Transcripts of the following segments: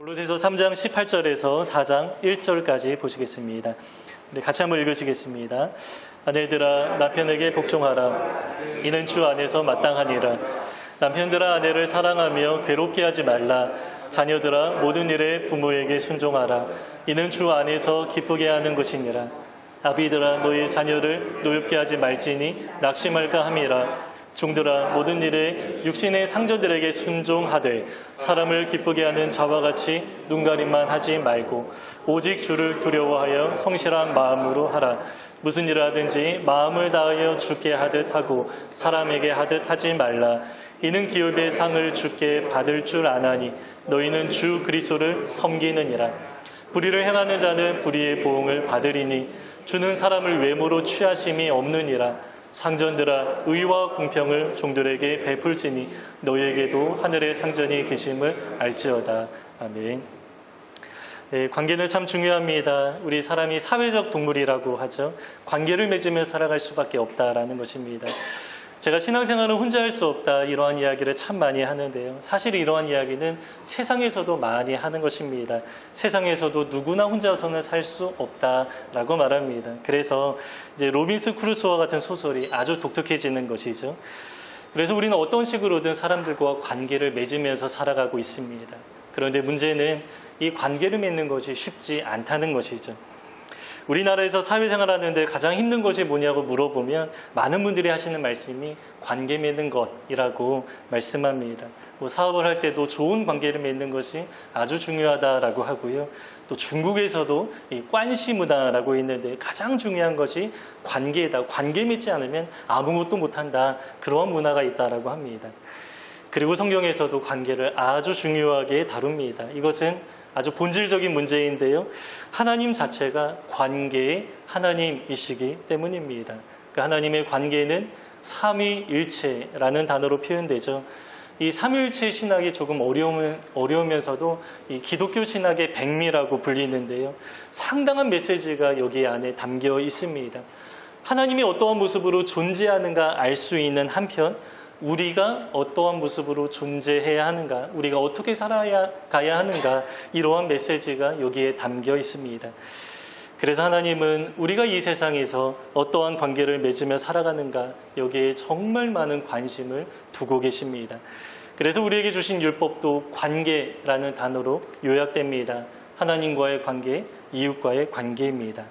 골로새서 3장 18절에서 4장 1절까지 보시겠습니다. 네, 같이 한번 읽으시겠습니다. 아내들아 남편에게 복종하라. 이는 주 안에서 마땅하니라. 남편들아 아내를 사랑하며 괴롭게 하지 말라. 자녀들아 모든 일에 부모에게 순종하라. 이는 주 안에서 기쁘게 하는 것이니라. 아비들아 너희 자녀를 노엽게 하지 말지니 낙심할까 함이라. 종들아 모든 일에 육신의 상전들에게 순종하되 사람을 기쁘게 하는 자와 같이 눈가림만 하지 말고 오직 주를 두려워하여 성실한 마음으로 하라. 무슨 일을 하든지 마음을 다하여 주께 하듯 하고 사람에게 하듯 하지 말라. 이는 기업의 상을 주께 받을 줄 아나니 너희는 주 그리스도를 섬기느니라. 불의를 행하는 자는 불의의 보응을 받으리니 주는 사람을 외모로 취하심이 없느니라. 상전들아 의와 공평을 종들에게 베풀지니 너희에게도 하늘의 상전이 계심을 알지어다. 아멘. 네, 관계는 참 중요합니다. 우리 사람이 사회적 동물이라고 하죠. 관계를 맺으며 살아갈 수밖에 없다라는 것입니다. 제가 신앙생활은 혼자 할 수 없다 이러한 이야기를 참 많이 하는데요. 사실 이러한 이야기는 세상에서도 많이 하는 것입니다. 세상에서도 누구나 혼자서는 살 수 없다라고 말합니다. 그래서 이제 로빈슨 크루소와 같은 소설이 아주 독특해지는 것이죠. 그래서 우리는 어떤 식으로든 사람들과 관계를 맺으면서 살아가고 있습니다. 그런데 문제는 이 관계를 맺는 것이 쉽지 않다는 것이죠. 우리나라에서 사회생활 하는데 가장 힘든 것이 뭐냐고 물어보면 많은 분들이 하시는 말씀이 관계 맺는 것이라고 말씀합니다. 뭐 사업을 할 때도 좋은 관계를 맺는 것이 아주 중요하다라고 하고요. 또 중국에서도 이 관시 문화라고 있는데 가장 중요한 것이 관계다. 관계 맺지 않으면 아무것도 못한다. 그런 문화가 있다라고 합니다. 그리고 성경에서도 관계를 아주 중요하게 다룹니다. 이것은 아주 본질적인 문제인데요. 하나님 자체가 관계의 하나님이시기 때문입니다. 그 하나님의 관계는 삼위일체라는 단어로 표현되죠. 이 삼위일체 신학이 조금 어려우면서도 이 기독교 신학의 백미라고 불리는데요. 상당한 메시지가 여기 안에 담겨 있습니다. 하나님이 어떠한 모습으로 존재하는가 알 수 있는 한편 우리가 어떠한 모습으로 존재해야 하는가, 우리가 어떻게 살아가야 하는가, 이러한 메시지가 여기에 담겨 있습니다. 그래서 하나님은 우리가 이 세상에서 어떠한 관계를 맺으며 살아가는가, 여기에 정말 많은 관심을 두고 계십니다. 그래서 우리에게 주신 율법도 관계라는 단어로 요약됩니다. 하나님과의 관계, 이웃과의 관계입니다.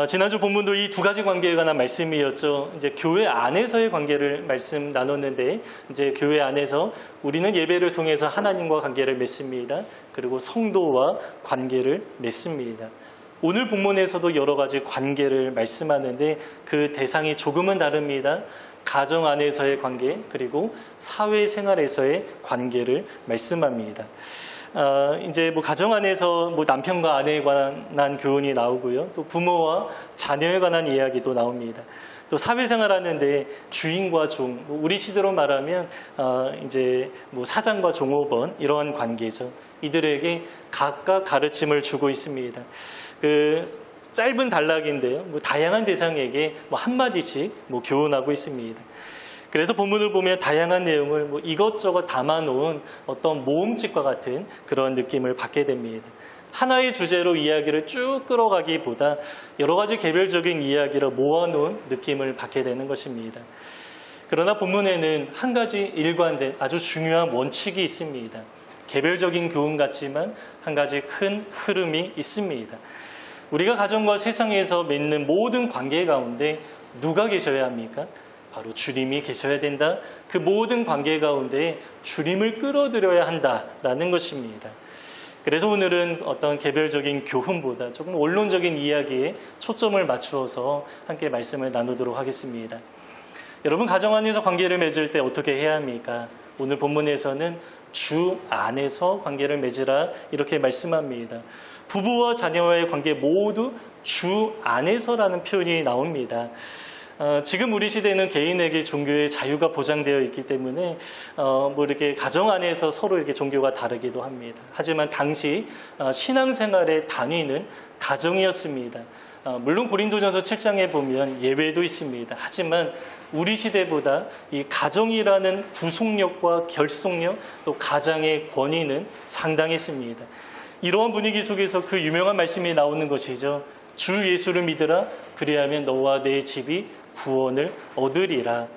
지난주 본문도 이 두 가지 관계에 관한 말씀이었죠. 이제 교회 안에서의 관계를 말씀 나눴는데, 이제 교회 안에서 우리는 예배를 통해서 하나님과 관계를 맺습니다. 그리고 성도와 관계를 맺습니다. 오늘 본문에서도 여러 가지 관계를 말씀하는데 그 대상이 조금은 다릅니다. 가정 안에서의 관계, 그리고 사회생활에서의 관계를 말씀합니다. 이제 뭐 가정 안에서 뭐 남편과 아내에 관한 교훈이 나오고요. 또 부모와 자녀에 관한 이야기도 나옵니다. 또 사회생활 하는데 주인과 종, 우리 시대로 말하면 이제 뭐 사장과 종업원 이러한 관계죠. 이들에게 각각 가르침을 주고 있습니다. 그 짧은 단락인데요. 뭐 다양한 대상에게 뭐 한마디씩 뭐 교훈하고 있습니다. 그래서 본문을 보면 다양한 내용을 뭐 이것저것 담아놓은 어떤 모음집과 같은 그런 느낌을 받게 됩니다. 하나의 주제로 이야기를 쭉 끌어가기보다 여러 가지 개별적인 이야기를 모아놓은 느낌을 받게 되는 것입니다. 그러나 본문에는 한 가지 일관된 아주 중요한 원칙이 있습니다. 개별적인 교훈 같지만 한 가지 큰 흐름이 있습니다. 우리가 가정과 세상에서 맺는 모든 관계 가운데 누가 계셔야 합니까? 바로 주님이 계셔야 된다. 그 모든 관계 가운데 주님을 끌어들여야 한다라는 것입니다. 그래서 오늘은 어떤 개별적인 교훈보다 조금 원론적인 이야기에 초점을 맞추어서 함께 말씀을 나누도록 하겠습니다. 여러분 가정 안에서 관계를 맺을 때 어떻게 해야 합니까? 오늘 본문에서는 주 안에서 관계를 맺으라 이렇게 말씀합니다. 부부와 자녀와의 관계 모두 주 안에서라는 표현이 나옵니다. 지금 우리 시대는 개인에게 종교의 자유가 보장되어 있기 때문에 뭐 이렇게 가정 안에서 서로 이렇게 종교가 다르기도 합니다. 하지만 당시 신앙생활의 단위는 가정이었습니다. 물론 고린도전서 7장에 보면 예외도 있습니다. 하지만 우리 시대보다 이 가정이라는 구속력과 결속력, 또 가장의 권위는 상당했습니다. 이러한 분위기 속에서 그 유명한 말씀이 나오는 것이죠. 주 예수를 믿으라, 그리하면 너와 내 집이 구원을 얻으리라.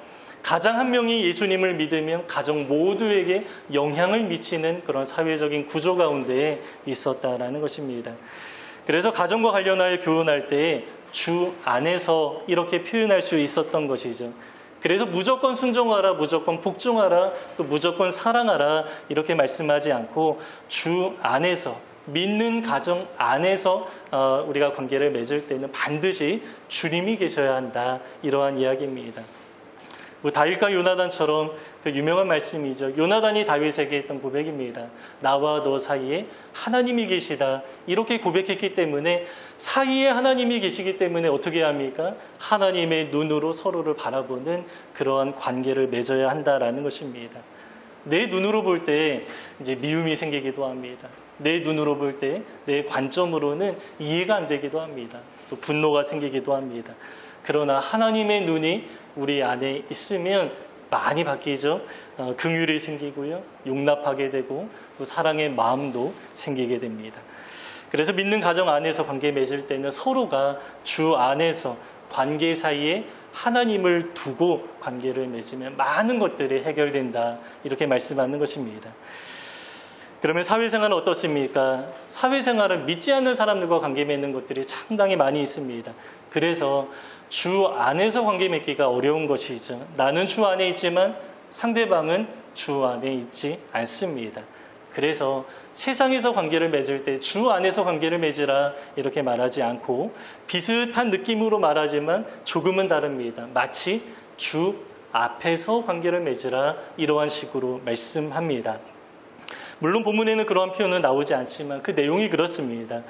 가장 한 명이 예수님을 믿으면 가정 모두에게 영향을 미치는 그런 사회적인 구조 가운데 있었다라는 것입니다. 그래서 가정과 관련하여 교훈할 때 주 안에서 이렇게 표현할 수 있었던 것이죠. 그래서 무조건 순종하라, 무조건 복종하라, 또 무조건 사랑하라 이렇게 말씀하지 않고 주 안에서, 믿는 가정 안에서 우리가 관계를 맺을 때는 반드시 주님이 계셔야 한다, 이러한 이야기입니다. 뭐 다윗과 요나단처럼 그 유명한 말씀이죠. 요나단이 다윗에게 했던 고백입니다. 나와 너 사이에 하나님이 계시다, 이렇게 고백했기 때문에, 사이에 하나님이 계시기 때문에 어떻게 합니까? 하나님의 눈으로 서로를 바라보는 그러한 관계를 맺어야 한다라는 것입니다. 내 눈으로 볼 때 이제 미움이 생기기도 합니다. 내 눈으로 볼 때 내 관점으로는 이해가 안 되기도 합니다. 또 분노가 생기기도 합니다. 그러나 하나님의 눈이 우리 안에 있으면 많이 바뀌죠. 긍휼이 생기고요, 용납하게 되고 또 사랑의 마음도 생기게 됩니다. 그래서 믿는 가정 안에서 관계 맺을 때는 서로가 주 안에서 관계 사이에 하나님을 두고 관계를 맺으면 많은 것들이 해결된다, 이렇게 말씀하는 것입니다. 그러면 사회생활은 어떻습니까? 사회생활은 믿지 않는 사람들과 관계 맺는 것들이 상당히 많이 있습니다. 그래서 주 안에서 관계 맺기가 어려운 것이죠. 나는 주 안에 있지만 상대방은 주 안에 있지 않습니다. 그래서 세상에서 관계를 맺을 때 주 안에서 관계를 맺으라 이렇게 말하지 않고 비슷한 느낌으로 말하지만 조금은 다릅니다. 마치 주 앞에서 관계를 맺으라, 이러한 식으로 말씀합니다. 물론 본문에는 그러한 표현은 나오지 않지만 그 내용이 그렇습니다.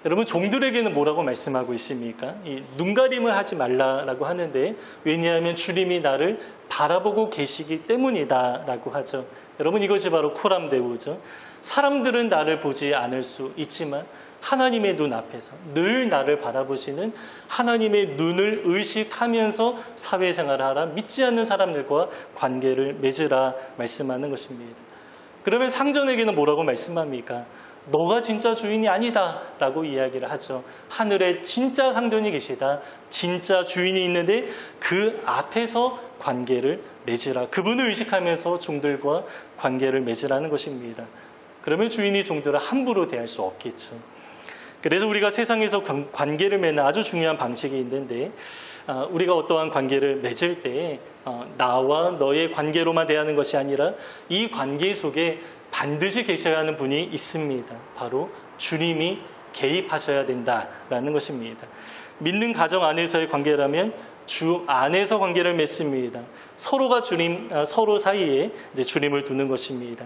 여러분, 종들에게는 뭐라고 말씀하고 있습니까? 이 눈가림을 하지 말라라고 하는데, 왜냐하면 주님이 나를 바라보고 계시기 때문이다 라고 하죠. 여러분, 이것이 바로 코람데우죠. 사람들은 나를 보지 않을 수 있지만 하나님의 눈 앞에서 늘 나를 바라보시는 하나님의 눈을 의식하면서 사회생활을 하라, 믿지 않는 사람들과 관계를 맺으라 말씀하는 것입니다. 그러면 상전에게는 뭐라고 말씀합니까? 너가 진짜 주인이 아니다 라고 이야기를 하죠. 하늘에 진짜 상전이 계시다, 진짜 주인이 있는데 그 앞에서 관계를 맺으라, 그분을 의식하면서 종들과 관계를 맺으라는 것입니다. 그러면 주인이 종들을 함부로 대할 수 없겠죠. 그래서 우리가 세상에서 관계를 맺는 아주 중요한 방식이 있는데, 우리가 어떠한 관계를 맺을 때 나와 너의 관계로만 대하는 것이 아니라 이 관계 속에 반드시 계셔야 하는 분이 있습니다. 바로 주님이 개입하셔야 된다라는 것입니다. 믿는 가정 안에서의 관계라면 주 안에서 관계를 맺습니다. 서로가 서로 사이에 이제 주님을 두는 것입니다.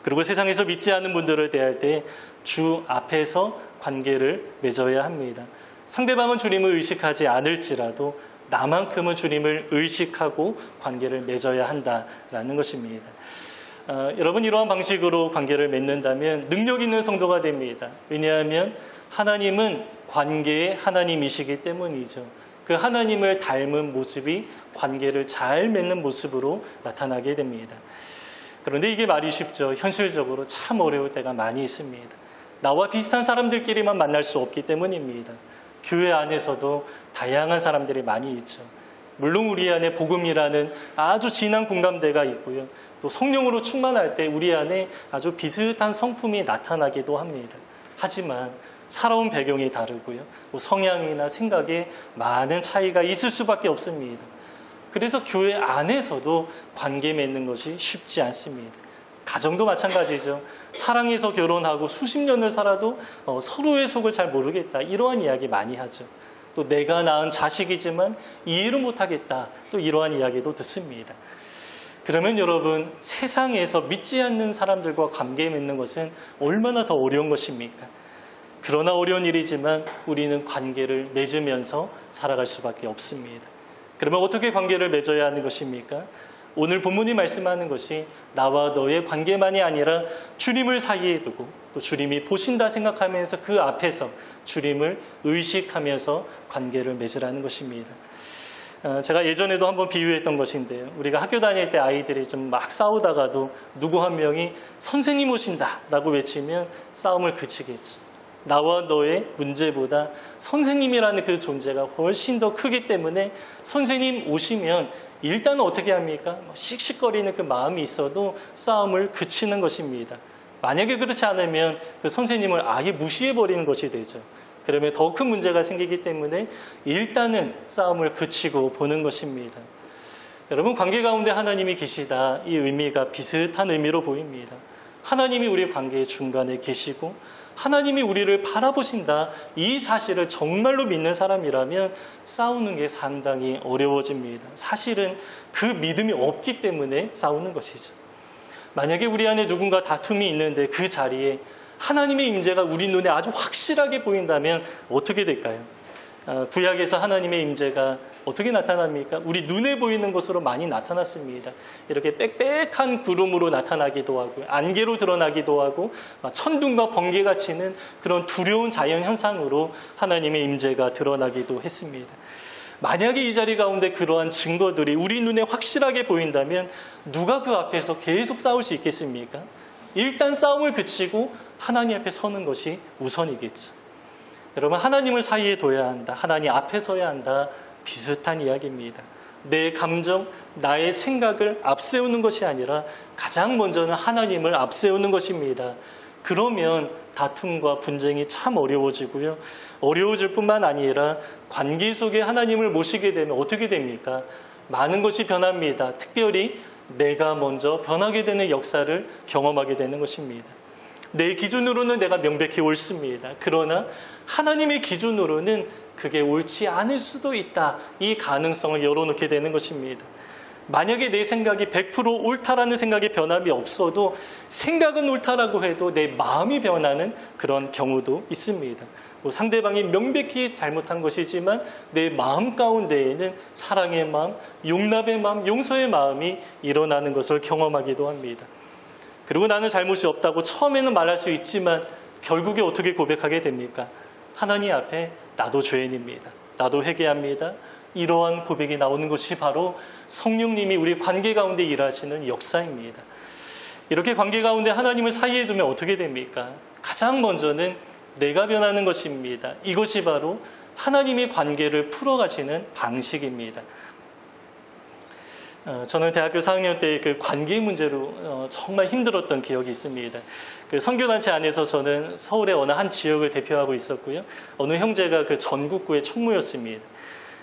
그리고 세상에서 믿지 않는 분들을 대할 때 주 앞에서 관계를 맺어야 합니다. 상대방은 주님을 의식하지 않을지라도 나만큼은 주님을 의식하고 관계를 맺어야 한다라는 것입니다. 여러분, 이러한 방식으로 관계를 맺는다면 능력 있는 성도가 됩니다. 왜냐하면 하나님은 관계의 하나님이시기 때문이죠. 그 하나님을 닮은 모습이 관계를 잘 맺는 모습으로 나타나게 됩니다. 그런데 이게 말이 쉽죠. 현실적으로 참 어려울 때가 많이 있습니다. 나와 비슷한 사람들끼리만 만날 수 없기 때문입니다. 교회 안에서도 다양한 사람들이 많이 있죠. 물론 우리 안에 복음이라는 아주 진한 공감대가 있고요. 또 성령으로 충만할 때 우리 안에 아주 비슷한 성품이 나타나기도 합니다. 하지만 살아온 배경이 다르고요. 또 성향이나 생각에 많은 차이가 있을 수밖에 없습니다. 그래서 교회 안에서도 관계 맺는 것이 쉽지 않습니다. 가정도 마찬가지죠. 사랑해서 결혼하고 수십 년을 살아도 서로의 속을 잘 모르겠다, 이러한 이야기 많이 하죠. 또 내가 낳은 자식이지만 이해를 못하겠다, 또 이러한 이야기도 듣습니다. 그러면 여러분, 세상에서 믿지 않는 사람들과 관계 맺는 것은 얼마나 더 어려운 것입니까? 그러나 어려운 일이지만 우리는 관계를 맺으면서 살아갈 수밖에 없습니다. 그러면 어떻게 관계를 맺어야 하는 것입니까? 오늘 본문이 말씀하는 것이 나와 너의 관계만이 아니라 주님을 사이에 두고 또 주님이 보신다 생각하면서 그 앞에서 주님을 의식하면서 관계를 맺으라는 것입니다. 제가 예전에도 한번 비유했던 것인데요. 우리가 학교 다닐 때 아이들이 좀 막 싸우다가도 누구 한 명이 선생님 오신다 라고 외치면 싸움을 그치겠죠. 나와 너의 문제보다 선생님이라는 그 존재가 훨씬 더 크기 때문에 선생님 오시면 일단 어떻게 합니까? 씩씩거리는 그 마음이 있어도 싸움을 그치는 것입니다. 만약에 그렇지 않으면 그 선생님을 아예 무시해버리는 것이 되죠. 그러면 더 큰 문제가 생기기 때문에 일단은 싸움을 그치고 보는 것입니다. 여러분, 관계 가운데 하나님이 계시다, 이 의미가 비슷한 의미로 보입니다. 하나님이 우리 관계의 중간에 계시고 하나님이 우리를 바라보신다, 이 사실을 정말로 믿는 사람이라면 싸우는 게 상당히 어려워집니다. 사실은 그 믿음이 없기 때문에 싸우는 것이죠. 만약에 우리 안에 누군가 다툼이 있는데 그 자리에 하나님의 임재가 우리 눈에 아주 확실하게 보인다면 어떻게 될까요? 구약에서 하나님의 임재가 어떻게 나타납니까? 우리 눈에 보이는 것으로 많이 나타났습니다. 이렇게 빽빽한 구름으로 나타나기도 하고 안개로 드러나기도 하고 천둥과 번개가 치는 그런 두려운 자연현상으로 하나님의 임재가 드러나기도 했습니다. 만약에 이 자리 가운데 그러한 증거들이 우리 눈에 확실하게 보인다면 누가 그 앞에서 계속 싸울 수 있겠습니까? 일단 싸움을 그치고 하나님 앞에 서는 것이 우선이겠죠. 여러분, 하나님을 사이에 둬야 한다, 하나님 앞에 서야 한다, 비슷한 이야기입니다. 내 감정, 나의 생각을 앞세우는 것이 아니라 가장 먼저는 하나님을 앞세우는 것입니다. 그러면 다툼과 분쟁이 참 어려워지고요. 어려워질 뿐만 아니라 관계 속에 하나님을 모시게 되면 어떻게 됩니까? 많은 것이 변합니다. 특별히 내가 먼저 변하게 되는 역사를 경험하게 되는 것입니다. 내 기준으로는 내가 명백히 옳습니다. 그러나 하나님의 기준으로는 그게 옳지 않을 수도 있다. 이 가능성을 열어놓게 되는 것입니다. 만약에 내 생각이 100% 옳다라는 생각에 변함이 없어도 생각은 옳다라고 해도 내 마음이 변하는 그런 경우도 있습니다. 상대방이 명백히 잘못한 것이지만 내 마음 가운데에는 사랑의 마음, 용납의 마음, 용서의 마음이 일어나는 것을 경험하기도 합니다. 그리고 나는 잘못이 없다고 처음에는 말할 수 있지만 결국에 어떻게 고백하게 됩니까? 하나님 앞에 나도 죄인입니다. 나도 회개합니다. 이러한 고백이 나오는 것이 바로 성령님이 우리 관계 가운데 일하시는 역사입니다. 이렇게 관계 가운데 하나님을 사이에 두면 어떻게 됩니까? 가장 먼저는 내가 변하는 것입니다. 이것이 바로 하나님이 관계를 풀어가시는 방식입니다. 저는 대학교 4학년 때 그 관계 문제로 정말 힘들었던 기억이 있습니다. 그 선교단체 안에서 저는 서울의 어느 한 지역을 대표하고 있었고요. 어느 형제가 그 전국구의 총무였습니다.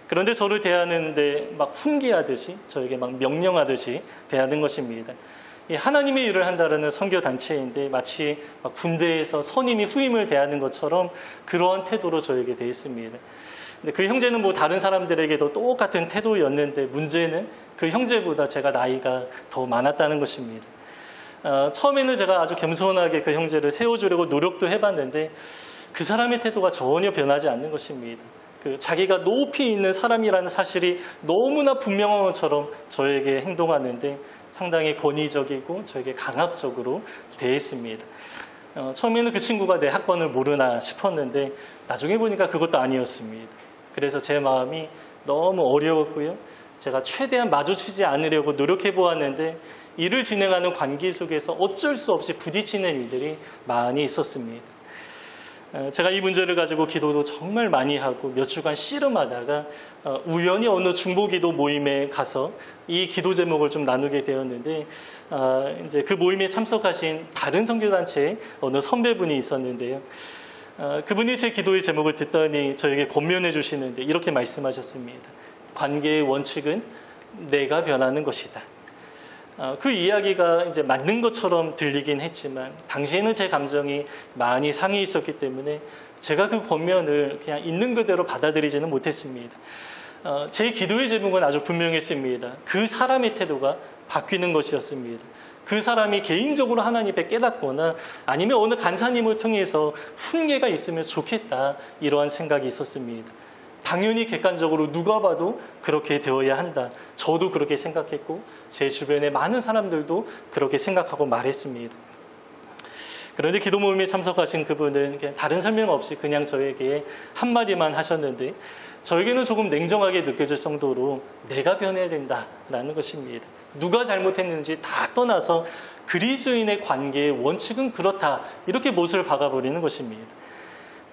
그런데 저를 대하는데 막 훈계하듯이, 저에게 막 명령하듯이 대하는 것입니다. 이 하나님의 일을 한다는 선교단체인데 마치 막 군대에서 선임이 후임을 대하는 것처럼 그러한 태도로 저에게 대했습니다. 근데 그 형제는 뭐 다른 사람들에게도 똑같은 태도였는데 문제는 그 형제보다 제가 나이가 더 많았다는 것입니다. 처음에는 제가 아주 겸손하게 그 형제를 세워주려고 노력도 해봤는데 그 사람의 태도가 전혀 변하지 않는 것입니다. 그 자기가 높이 있는 사람이라는 사실이 너무나 분명한 것처럼 저에게 행동하는데 상당히 권위적이고 저에게 강압적으로 대했습니다. 처음에는 그 친구가 내 학번을 모르나 싶었는데 나중에 보니까 그것도 아니었습니다. 그래서 제 마음이 너무 어려웠고요. 제가 최대한 마주치지 않으려고 노력해 보았는데 일을 진행하는 관계 속에서 어쩔 수 없이 부딪히는 일들이 많이 있었습니다. 제가 이 문제를 가지고 기도도 정말 많이 하고 몇 주간 씨름하다가 우연히 어느 중보기도 모임에 가서 이 기도 제목을 좀 나누게 되었는데 이제 그 모임에 참석하신 다른 선교단체의 어느 선배분이 있었는데요. 그분이 제 기도의 제목을 듣더니 저에게 권면해 주시는데 이렇게 말씀하셨습니다. 관계의 원칙은 내가 변하는 것이다. 그 이야기가 이제 맞는 것처럼 들리긴 했지만 당시에는 제 감정이 많이 상해 있었기 때문에 제가 그 권면을 그냥 있는 그대로 받아들이지는 못했습니다. 제 기도의 제목은 아주 분명했습니다. 그 사람의 태도가 바뀌는 것이었습니다. 그 사람이 개인적으로 하나님 앞에 깨닫거나 아니면 어느 간사님을 통해서 훈계가 있으면 좋겠다, 이러한 생각이 있었습니다. 당연히 객관적으로 누가 봐도 그렇게 되어야 한다. 저도 그렇게 생각했고 제 주변의 많은 사람들도 그렇게 생각하고 말했습니다. 그런데 기도 모임에 참석하신 그분은 그냥 다른 설명 없이 그냥 저에게 한마디만 하셨는데 저에게는 조금 냉정하게 느껴질 정도로 내가 변해야 된다라는 것입니다. 누가 잘못했는지 다 떠나서 그리스도인의 관계의 원칙은 그렇다. 이렇게 못을 박아버리는 것입니다.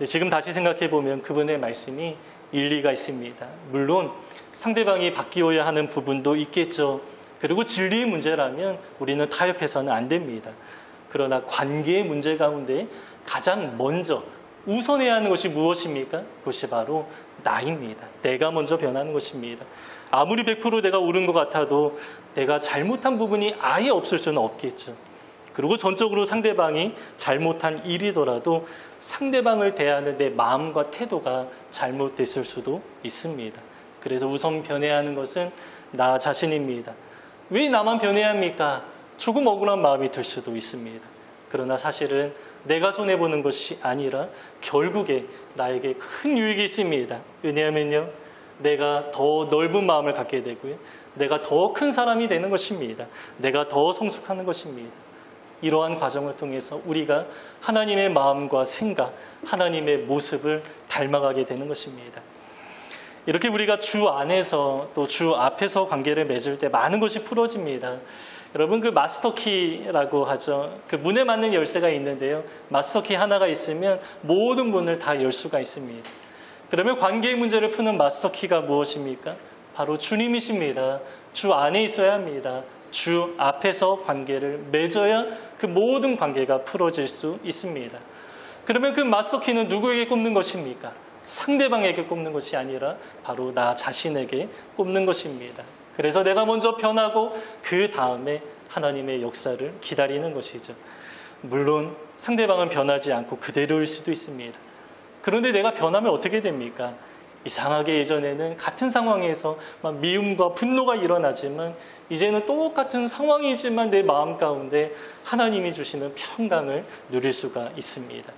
지금 다시 생각해보면 그분의 말씀이 일리가 있습니다. 물론 상대방이 바뀌어야 하는 부분도 있겠죠. 그리고 진리의 문제라면 우리는 타협해서는 안 됩니다. 그러나 관계의 문제 가운데 가장 먼저 우선해야 하는 것이 무엇입니까? 그것이 바로 나입니다. 내가 먼저 변하는 것입니다. 아무리 100% 내가 옳은 것 같아도 내가 잘못한 부분이 아예 없을 수는 없겠죠. 그리고 전적으로 상대방이 잘못한 일이더라도 상대방을 대하는 내 마음과 태도가 잘못됐을 수도 있습니다. 그래서 우선 변해야 하는 것은 나 자신입니다. 왜 나만 변해야 합니까? 조금 억울한 마음이 들 수도 있습니다. 그러나 사실은 내가 손해보는 것이 아니라 결국에 나에게 큰 유익이 있습니다. 왜냐하면요, 내가 더 넓은 마음을 갖게 되고요, 내가 더 큰 사람이 되는 것입니다. 내가 더 성숙하는 것입니다. 이러한 과정을 통해서 우리가 하나님의 마음과 생각, 하나님의 모습을 닮아가게 되는 것입니다. 이렇게 우리가 주 안에서 또 주 앞에서 관계를 맺을 때 많은 것이 풀어집니다. 여러분, 그 마스터키라고 하죠. 그 문에 맞는 열쇠가 있는데요. 마스터키 하나가 있으면 모든 문을 다 열 수가 있습니다. 그러면 관계의 문제를 푸는 마스터키가 무엇입니까? 바로 주님이십니다. 주 안에 있어야 합니다. 주 앞에서 관계를 맺어야 그 모든 관계가 풀어질 수 있습니다. 그러면 그 마스터키는 누구에게 꼽는 것입니까? 상대방에게 꼽는 것이 아니라 바로 나 자신에게 꼽는 것입니다. 그래서 내가 먼저 변하고 그 다음에 하나님의 역사를 기다리는 것이죠. 물론 상대방은 변하지 않고 그대로일 수도 있습니다. 그런데 내가 변하면 어떻게 됩니까? 이상하게 예전에는 같은 상황에서 막 미움과 분노가 일어나지만 이제는 똑같은 상황이지만 내 마음 가운데 하나님이 주시는 평강을 누릴 수가 있습니다.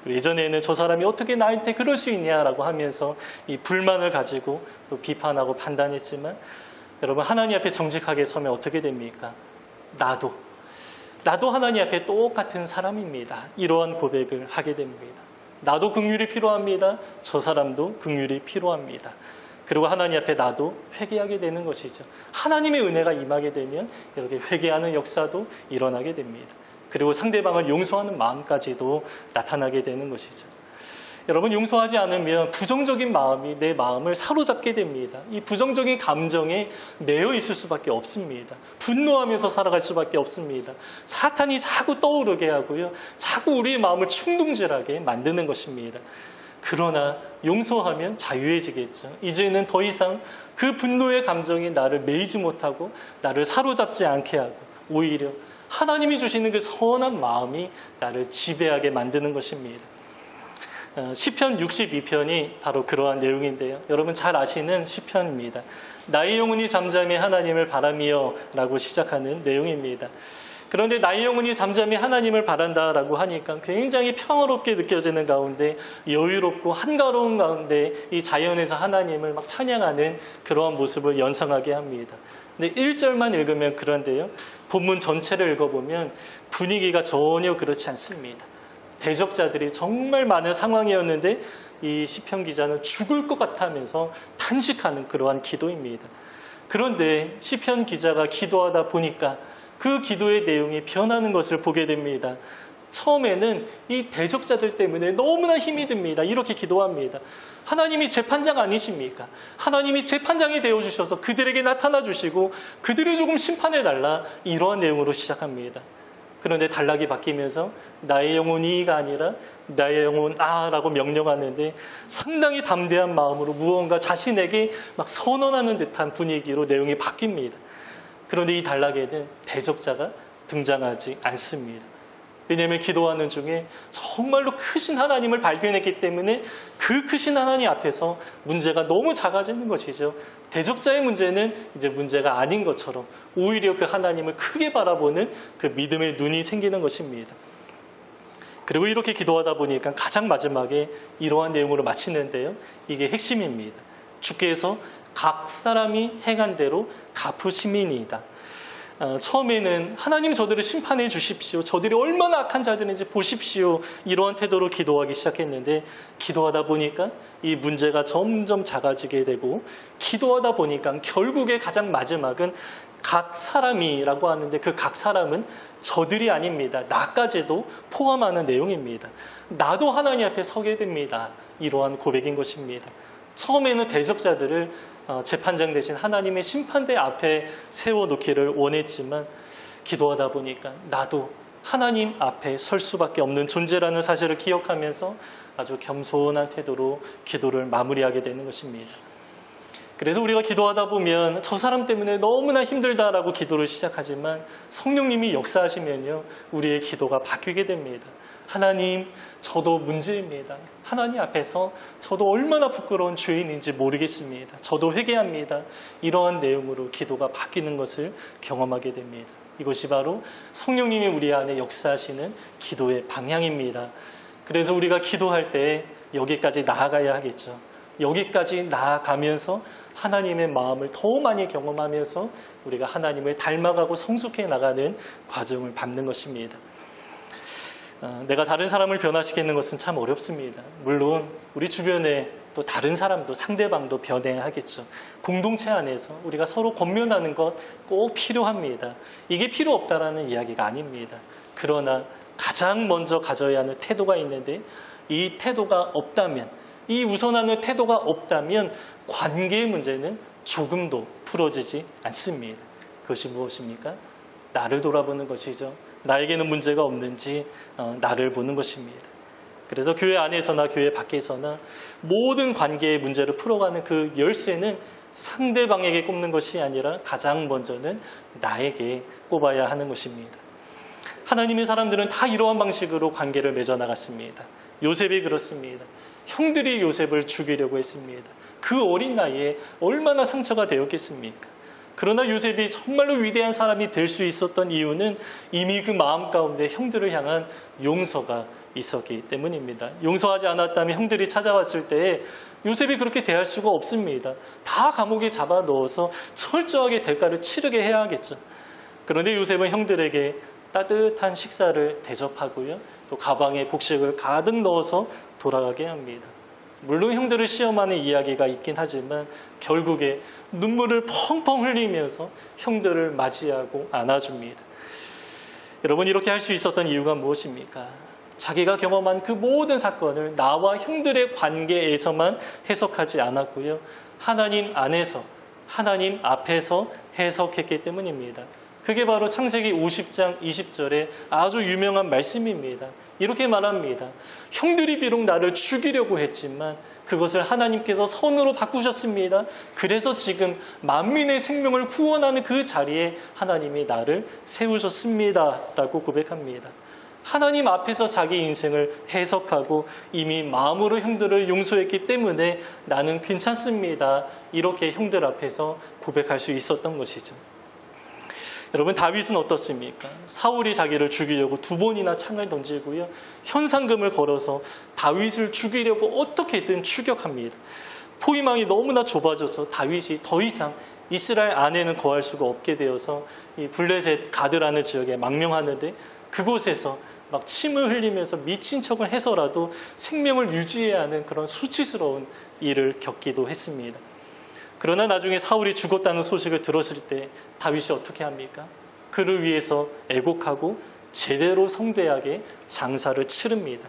예전에는 저 사람이 어떻게 나한테 그럴 수 있냐라고 하면서 이 불만을 가지고 또 비판하고 판단했지만 여러분, 하나님 앞에 정직하게 서면 어떻게 됩니까? 나도 하나님 앞에 똑같은 사람입니다. 이러한 고백을 하게 됩니다. 나도 긍휼이 필요합니다. 저 사람도 긍휼이 필요합니다. 그리고 하나님 앞에 나도 회개하게 되는 것이죠. 하나님의 은혜가 임하게 되면 이렇게 회개하는 역사도 일어나게 됩니다. 그리고 상대방을 용서하는 마음까지도 나타나게 되는 것이죠. 여러분, 용서하지 않으면 부정적인 마음이 내 마음을 사로잡게 됩니다. 이 부정적인 감정에 매여 있을 수밖에 없습니다. 분노하면서 살아갈 수밖에 없습니다. 사탄이 자꾸 떠오르게 하고요, 자꾸 우리의 마음을 충동질하게 만드는 것입니다. 그러나 용서하면 자유해지겠죠. 이제는 더 이상 그 분노의 감정이 나를 매이지 못하고 나를 사로잡지 않게 하고 오히려 하나님이 주시는 그 선한 마음이 나를 지배하게 만드는 것입니다. 시편 62편이 바로 그러한 내용인데요. 여러분 잘 아시는 시편입니다. 나의 영혼이 잠잠히 하나님을 바라며 라고 시작하는 내용입니다. 그런데 나의 영혼이 잠잠히 하나님을 바란다라고 하니까 굉장히 평화롭게 느껴지는 가운데 여유롭고 한가로운 가운데 이 자연에서 하나님을 막 찬양하는 그러한 모습을 연상하게 합니다. 근데 1절만 읽으면 그런데요, 본문 전체를 읽어보면 분위기가 전혀 그렇지 않습니다. 대적자들이 정말 많은 상황이었는데 이 시편 기자는 죽을 것 같아하면서 탄식하는 그러한 기도입니다. 그런데 시편 기자가 기도하다 보니까 그 기도의 내용이 변하는 것을 보게 됩니다. 처음에는 이 대적자들 때문에 너무나 힘이 듭니다. 이렇게 기도합니다. 하나님이 재판장 아니십니까? 하나님이 재판장이 되어주셔서 그들에게 나타나 주시고 그들을 조금 심판해달라, 이러한 내용으로 시작합니다. 그런데 단락이 바뀌면서 나의 영혼이가 아니라 나의 영혼 아라고 명령하는데 상당히 담대한 마음으로 무언가 자신에게 막 선언하는 듯한 분위기로 내용이 바뀝니다. 그런데 이 단락에는 대적자가 등장하지 않습니다. 왜냐하면 기도하는 중에 정말로 크신 하나님을 발견했기 때문에 그 크신 하나님 앞에서 문제가 너무 작아지는 것이죠. 대적자의 문제는 이제 문제가 아닌 것처럼 오히려 그 하나님을 크게 바라보는 그 믿음의 눈이 생기는 것입니다. 그리고 이렇게 기도하다 보니까 가장 마지막에 이러한 내용으로 마치는데요. 이게 핵심입니다. 주께서 각 사람이 행한 대로 갚으심이니이다. 처음에는 하나님 저들을 심판해 주십시오. 저들이 얼마나 악한 자들인지 보십시오. 이러한 태도로 기도하기 시작했는데 기도하다 보니까 이 문제가 점점 작아지게 되고 기도하다 보니까 결국에 가장 마지막은 각 사람이라고 하는데 그 각 사람은 저들이 아닙니다. 나까지도 포함하는 내용입니다. 나도 하나님 앞에 서게 됩니다. 이러한 고백인 것입니다. 처음에는 대적자들을 재판장 대신 하나님의 심판대 앞에 세워놓기를 원했지만 기도하다 보니까 나도 하나님 앞에 설 수밖에 없는 존재라는 사실을 기억하면서 아주 겸손한 태도로 기도를 마무리하게 되는 것입니다. 그래서 우리가 기도하다 보면 저 사람 때문에 너무나 힘들다라고 기도를 시작하지만 성령님이 역사하시면요, 우리의 기도가 바뀌게 됩니다. 하나님, 저도 문제입니다. 하나님 앞에서 저도 얼마나 부끄러운 죄인인지 모르겠습니다. 저도 회개합니다. 이러한 내용으로 기도가 바뀌는 것을 경험하게 됩니다. 이것이 바로 성령님이 우리 안에 역사하시는 기도의 방향입니다. 그래서 우리가 기도할 때 여기까지 나아가야 하겠죠. 여기까지 나아가면서 하나님의 마음을 더 많이 경험하면서 우리가 하나님을 닮아가고 성숙해 나가는 과정을 밟는 것입니다. 내가 다른 사람을 변화시키는 것은 참 어렵습니다. 물론 우리 주변에 또 다른 사람도 상대방도 변해야 하겠죠. 공동체 안에서 우리가 서로 권면하는 것 꼭 필요합니다. 이게 필요 없다라는 이야기가 아닙니다. 그러나 가장 먼저 가져야 하는 태도가 있는데 이 태도가 없다면, 이 우선하는 태도가 없다면 관계의 문제는 조금도 풀어지지 않습니다. 그것이 무엇입니까? 나를 돌아보는 것이죠. 나에게는 문제가 없는지 나를 보는 것입니다. 그래서 교회 안에서나 교회 밖에서나 모든 관계의 문제를 풀어가는 그 열쇠는 상대방에게 꼽는 것이 아니라 가장 먼저는 나에게 꼽아야 하는 것입니다. 하나님의 사람들은 다 이러한 방식으로 관계를 맺어나갔습니다. 요셉이 그렇습니다. 형들이 요셉을 죽이려고 했습니다. 그 어린 나이에 얼마나 상처가 되었겠습니까? 그러나 요셉이 정말로 위대한 사람이 될 수 있었던 이유는 이미 그 마음 가운데 형들을 향한 용서가 있었기 때문입니다. 용서하지 않았다면 형들이 찾아왔을 때 요셉이 그렇게 대할 수가 없습니다. 다 감옥에 잡아넣어서 철저하게 대가를 치르게 해야 하겠죠. 그런데 요셉은 형들에게 따뜻한 식사를 대접하고요, 또 가방에 곡식을 가득 넣어서 돌아가게 합니다. 물론 형들을 시험하는 이야기가 있긴 하지만 결국에 눈물을 펑펑 흘리면서 형들을 맞이하고 안아줍니다. 여러분, 이렇게 할 수 있었던 이유가 무엇입니까? 자기가 경험한 그 모든 사건을 나와 형들의 관계에서만 해석하지 않았고요, 하나님 안에서, 하나님 앞에서 해석했기 때문입니다. 그게 바로 창세기 50장 20절의 아주 유명한 말씀입니다. 이렇게 말합니다. 형들이 비록 나를 죽이려고 했지만 그것을 하나님께서 선으로 바꾸셨습니다. 그래서 지금 만민의 생명을 구원하는 그 자리에 하나님이 나를 세우셨습니다. 라고 고백합니다. 하나님 앞에서 자기 인생을 해석하고 이미 마음으로 형들을 용서했기 때문에 나는 괜찮습니다. 이렇게 형들 앞에서 고백할 수 있었던 것이죠. 여러분, 다윗은 어떻습니까? 사울이 자기를 죽이려고 2번이나 창을 던지고요, 현상금을 걸어서 다윗을 죽이려고 어떻게든 추격합니다. 포위망이 너무나 좁아져서 다윗이 더 이상 이스라엘 안에는 거할 수가 없게 되어서 이 블레셋 가드라는 지역에 망명하는데 그곳에서 막 침을 흘리면서 미친 척을 해서라도 생명을 유지해야 하는 그런 수치스러운 일을 겪기도 했습니다. 그러나 나중에 사울이 죽었다는 소식을 들었을 때 다윗이 어떻게 합니까? 그를 위해서 애곡하고 제대로 성대하게 장사를 치릅니다.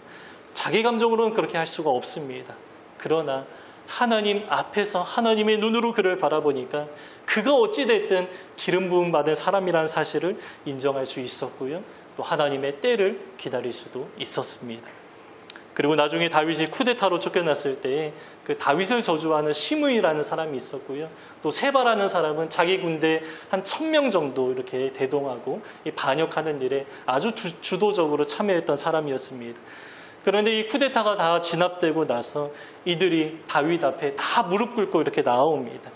자기 감정으로는 그렇게 할 수가 없습니다. 그러나 하나님 앞에서 하나님의 눈으로 그를 바라보니까 그가 어찌됐든 기름 부음 받은 사람이라는 사실을 인정할 수 있었고요, 또 하나님의 때를 기다릴 수도 있었습니다. 그리고 나중에 다윗이 쿠데타로 쫓겨났을 때 그 다윗을 저주하는 시므이라는 사람이 있었고요, 또 세바라는 사람은 자기 군대 한 1000명 정도 이렇게 대동하고 반역하는 일에 아주 주도적으로 참여했던 사람이었습니다. 그런데 이 쿠데타가 다 진압되고 나서 이들이 다윗 앞에 다 무릎 꿇고 이렇게 나옵니다.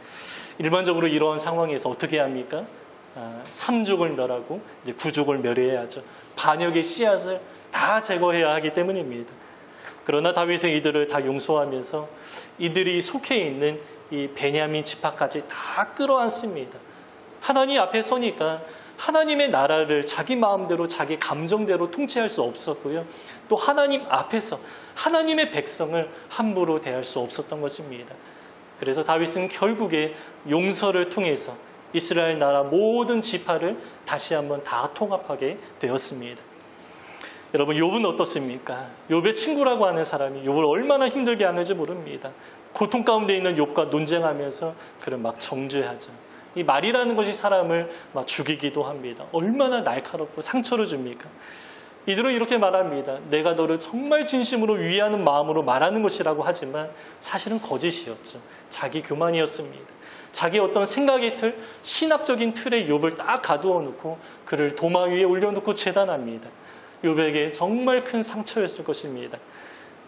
일반적으로 이러한 상황에서 어떻게 합니까? 3족을 멸하고 이제 9족을 멸해야죠. 반역의 씨앗을 다 제거해야 하기 때문입니다. 그러나 다윗은 이들을 다 용서하면서 이들이 속해 있는 이 베냐민 지파까지 다 끌어안습니다. 하나님 앞에 서니까 하나님의 나라를 자기 마음대로 자기 감정대로 통치할 수 없었고요. 또 하나님 앞에서 하나님의 백성을 함부로 대할 수 없었던 것입니다. 그래서 다윗은 결국에 용서를 통해서 이스라엘 나라 모든 지파를 다시 한번 다 통합하게 되었습니다. 여러분, 욥은 어떻습니까? 욥의 친구라고 하는 사람이 욥을 얼마나 힘들게 하는지 모릅니다. 고통 가운데 있는 욥과 논쟁하면서 그를 막 정죄하죠. 이 말이라는 것이 사람을 막 죽이기도 합니다. 얼마나 날카롭고 상처를 줍니까? 이들은 이렇게 말합니다. 내가 너를 정말 진심으로 위하는 마음으로 말하는 것이라고 하지만 사실은 거짓이었죠. 자기 교만이었습니다. 자기 어떤 생각의 틀, 신학적인 틀에 욥을 딱 가두어 놓고 그를 도마 위에 올려놓고 재단합니다. 욥에게 정말 큰 상처였을 것입니다.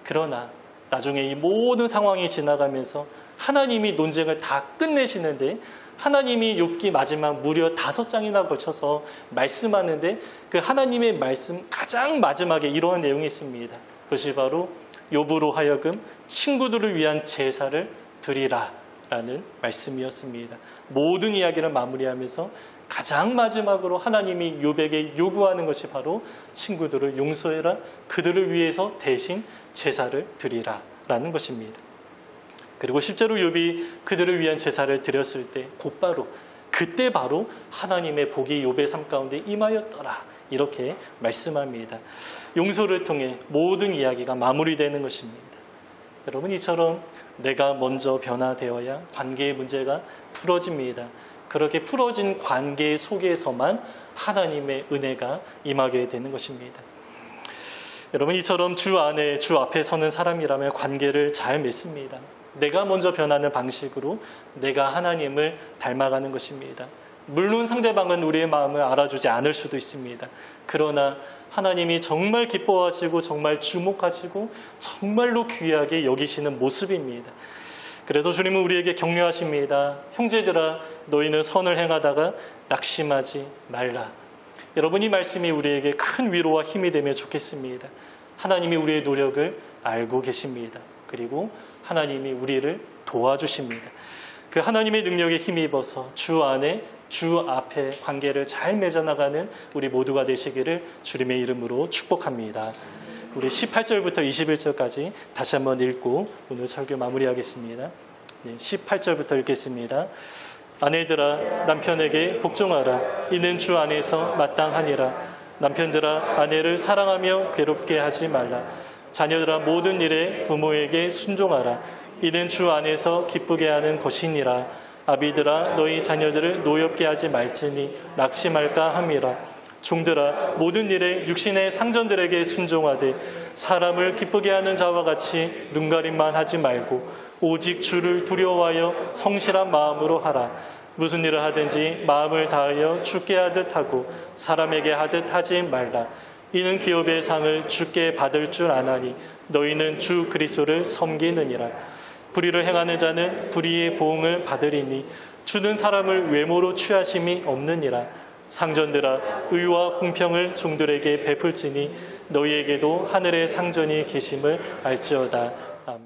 그러나 나중에 이 모든 상황이 지나가면서 하나님이 논쟁을 다 끝내시는데 하나님이 욥기 마지막 무려 5장이나 걸쳐서 말씀하는데 그 하나님의 말씀 가장 마지막에 이러한 내용이 있습니다. 그것이 바로 욥으로 하여금 친구들을 위한 제사를 드리라 라는 말씀이었습니다. 모든 이야기를 마무리하면서 가장 마지막으로 하나님이 욥에게 요구하는 것이 바로 친구들을 용서해라, 그들을 위해서 대신 제사를 드리라 라는 것입니다. 그리고 실제로 욥이 그들을 위한 제사를 드렸을 때 곧바로 그때 바로 하나님의 복이 욥의 삶 가운데 임하였더라 이렇게 말씀합니다. 용서를 통해 모든 이야기가 마무리되는 것입니다. 여러분, 이처럼 내가 먼저 변화되어야 관계의 문제가 풀어집니다. 그렇게 풀어진 관계 속에서만 하나님의 은혜가 임하게 되는 것입니다. 여러분, 이처럼 주 안에, 주 앞에 서는 사람이라면 관계를 잘 맺습니다. 내가 먼저 변하는 방식으로 내가 하나님을 닮아가는 것입니다. 물론 상대방은 우리의 마음을 알아주지 않을 수도 있습니다. 그러나 하나님이 정말 기뻐하시고 정말 주목하시고 정말로 귀하게 여기시는 모습입니다. 그래서 주님은 우리에게 격려하십니다. 형제들아, 너희는 선을 행하다가 낙심하지 말라. 여러분, 이 말씀이 우리에게 큰 위로와 힘이 되면 좋겠습니다. 하나님이 우리의 노력을 알고 계십니다. 그리고 하나님이 우리를 도와주십니다. 그 하나님의 능력에 힘입어서 주 안에, 주 앞에 관계를 잘 맺어나가는 우리 모두가 되시기를 주님의 이름으로 축복합니다. 우리 18절부터 21절까지 다시 한번 읽고 오늘 설교 마무리하겠습니다. 18절부터 읽겠습니다. 아내들아, 남편에게 복종하라. 이는 주 안에서 마땅하니라. 남편들아, 아내를 사랑하며 괴롭게 하지 말라. 자녀들아, 모든 일에 부모에게 순종하라. 이는 주 안에서 기쁘게 하는 것이니라. 아비들아, 너희 자녀들을 노엽게 하지 말지니 낙심할까 함이라. 종들아, 모든 일에 육신의 상전들에게 순종하되 사람을 기쁘게 하는 자와 같이 눈가림만 하지 말고 오직 주를 두려워하여 성실한 마음으로 하라. 무슨 일을 하든지 마음을 다하여 주께 하듯 하고 사람에게 하듯 하지 말라. 이는 기업의 상을 주께 받을 줄 아나니 너희는 주 그리스도를 섬기느니라. 불의를 행하는 자는 불의의 보응을 받으리니 주는 사람을 외모로 취하심이 없느니라. 상전들아, 의와 공평을 종들에게 베풀지니 너희에게도 하늘의 상전이 계심을 알지어다. 아멘.